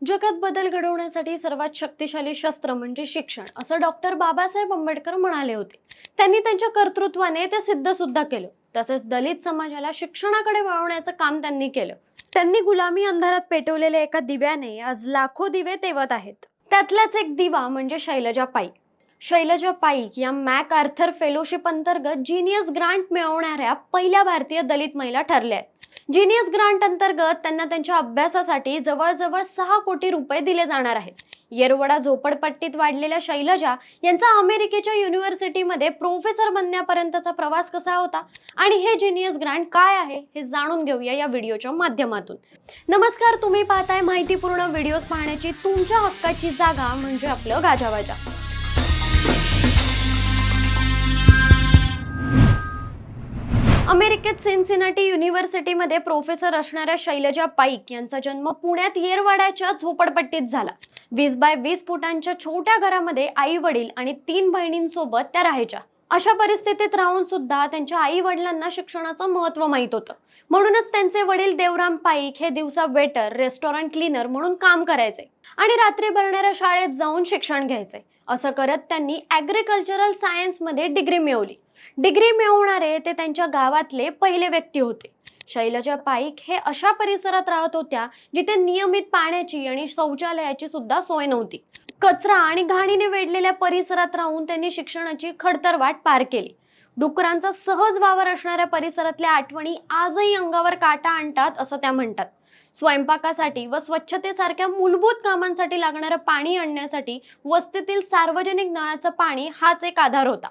जगात बदल घडवण्यासाठी सर्वात शक्तिशाली शस्त्र म्हणजे शिक्षण, असं डॉक्टर बाबासाहेब आंबेडकर म्हणाले होते. त्यांनी त्यांच्या कर्तृत्वाने ते सिद्ध सुद्धा केलं. तसेच दलित समाजाला शिक्षणाकडे वळवण्याचं काम त्यांनी केलं. त्यांनी गुलामी अंधारात पेटवलेल्या एका दिव्याने आज लाखो दिवे तेवत आहेत. त्यातलाच एक दिवा म्हणजे शैलजा पाईक. शैलजा पाईक या मॅक आर्थर फेलोशिप अंतर्गत जीनियस ग्रांट मिळवणाऱ्या पहिल्या भारतीय दलित महिला ठरल्या आहेत. जीनियस ग्रांट अंतर्गत त्यांना त्यांच्या अभ्यासासाठी जवळजवळ 6 कोटी रुपये दिले जाणार आहेत. येरवडा झोपडपट्टीत वाढलेल्या शैलजा यांचा अमेरिकेच्या युनिव्हर्सिटीमध्ये प्रोफेसर बनण्यापर्यंतचा प्रवास कसा होता आणि हे जीनियस ग्रांट काय आहे हे जाणून घेऊया या व्हिडिओच्या माध्यमातून. नमस्कार, तुम्ही पाहताय माहितीपूर्ण व्हिडिओज पाहण्याची तुमच्या हक्काची जागा म्हणजे आपलं गाजावाजा. अमेरिकेत सिन्सिनाटी युनिव्हर्सिटीमध्ये प्रोफेसर असणाऱ्या शैलजा पाईक यांचा जन्म पुण्यात येरवाड्याच्या झोपडपट्टीत झाला. 20 बाय 20 फुटांच्या छोट्या घरामध्ये आई वडील आणि 3 बहिणींसोबत त्या राहायच्या. अशा परिस्थितीत राहून सुद्धा त्यांच्या आई वडिलांना शिक्षणाचं महत्त्व माहीत होतं. म्हणूनच त्यांचे वडील देवराम पाईक हे दिवसा वेटर, रेस्टॉरंट क्लीनर म्हणून काम करायचे आणि रात्री भरणाऱ्या शाळेत जाऊन शिक्षण घ्यायचे. असं करत त्यांनी ॲग्रिकल्चरल सायन्समध्ये डिग्री मिळवली. डिग्री मिळवणारे ते त्यांच्या गावातले पहिले व्यक्ती होते. शैलजा पाईक हे अशा परिसरात राहत होत्या जिथे नियमित पाण्याची आणि शौचालयाची सुद्धा सोय नव्हती. कचरा आणि घाणीने वेढलेल्या परिसरात राहून त्यांनी शिक्षणाची खडतर वाट पार केली. डुकरांचा सहज वावर असणाऱ्या परिसरातल्या आठवणी आजही अंगावर काटा आणतात असं त्या म्हणतात. स्वयंपाकासाठी व स्वच्छतेसारख्या मूलभूत कामांसाठी लागणारं पाणी आणण्यासाठी वस्तीतील सार्वजनिक नळाचं पाणी हाच एक आधार होता.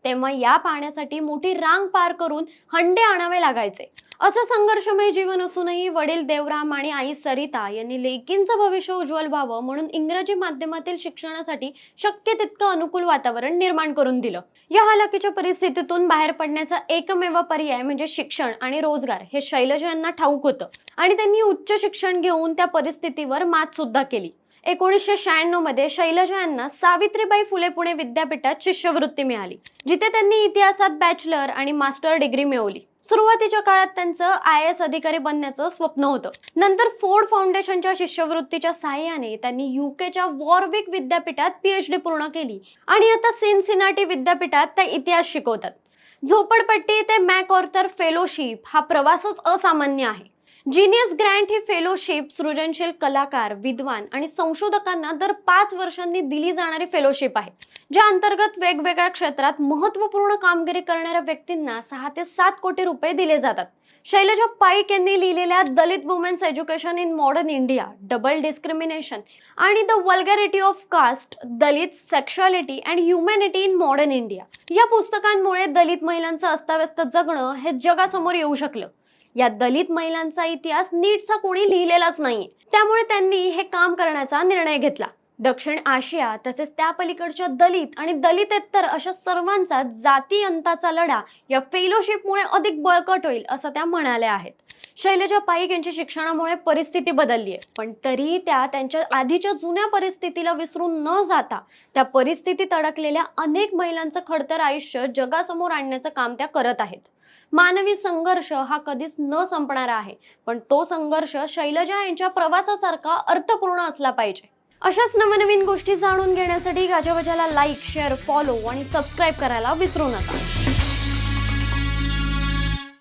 तेव्हा या पाण्यासाठी मोठी रांग पार करून हंडे आणावे लागायचे. असं संघर्षमय जीवन असूनही वडील देवराम आणि आई सरिता यांनी लेकींचं भविष्य उज्ज्वल व्हावं म्हणून इंग्रजी माध्यमातील शिक्षणासाठी शक्य तितकं अनुकूल वातावरण निर्माण करून दिलं. या हालाकीच्या परिस्थितीतून बाहेर पडण्याचा एकमेव पर्याय म्हणजे शिक्षण आणि रोजगार हे शैलजा यांना ठाऊक होतं आणि त्यांनी उच्च शिक्षण घेऊन त्या परिस्थितीवर मात सुद्धा केली. 1996 मध्ये शैलजा यांना सावित्रीबाई फुले पुणे विद्यापीठात शिष्यवृत्ती मिळाली, जिथे त्यांनी इतिहासात बॅचलर आणि मास्टर डिग्री मिळवली. सुरुवातीच्या काळात त्यांचं IAS अधिकारी बनण्याचं स्वप्न होतं. नंतर फोर्ड फाउंडेशनच्या शिष्यवृत्तीच्या सहाय्याने त्यांनी UKच्या वॉरविक विद्यापीठात PhD पूर्ण केली आणि आता सिन्सिनाटी विद्यापीठात त्या इतिहास शिकवतात. झोपडपट्टी ते मॅक आर्थर फेलोशिप हा प्रवासच असामान्य आहे. जीनियस ग्रँट ही फेलोशिप सृजनशील कलाकार, विद्वान आणि संशोधकांना दर 5 वर्षांनी दिली जाणारी फेलोशिप आहे, ज्या अंतर्गत वेगवेगळ्या क्षेत्रात महत्त्वपूर्ण कामगिरी करणाऱ्या व्यक्तींना 6 ते 7 कोटी रुपये दिले जातात. शैलजा पाईक यांनी लिहिलेल्या Dalit women's education in modern India, double discrimination आणि the vulgarity of caste, Dalit sexuality and humanity in modern India या पुस्तकांमुळे दलित महिलांचं अस्ताव्यस्त जगणं हे जगासमोर येऊ शकलं. या दलित महिलांचा इतिहास नीटसा कोणी लिहिलेलाच नाही, त्यामुळे त्यांनी हे काम करण्याचा निर्णय घेतला. दक्षिण आशिया तसेच त्या पलीकडच्या दलित आणि दलितेतर अशा सर्वांचा जाती अंताचा लढा या फेलोशिपमुळे अधिक बळकट होईल असं त्या म्हणाल्या आहेत. शैलजा पाईक यांची शिक्षणामुळे परिस्थिती बदलली आहे, पण तरीही त्या त्यांच्या आधीच्या जुन्या परिस्थितीला विसरून न जाता त्या परिस्थितीत अडकलेल्या अनेक महिलांचं खडतर आयुष्य जगासमोर आणण्याचं काम त्या करत आहेत. मानवी संघर्ष हा कधीच न संपणारा आहे, पण तो संघर्ष शैलजा यांच्या प्रवासासारखा अर्थपूर्ण असला पाहिजे. अशाच नवनवीन गोष्टी जाणून घेण्यासाठी गाजावाजाला लाईक, शेअर, फॉलो आणि सबस्क्राईब करायला विसरू नका.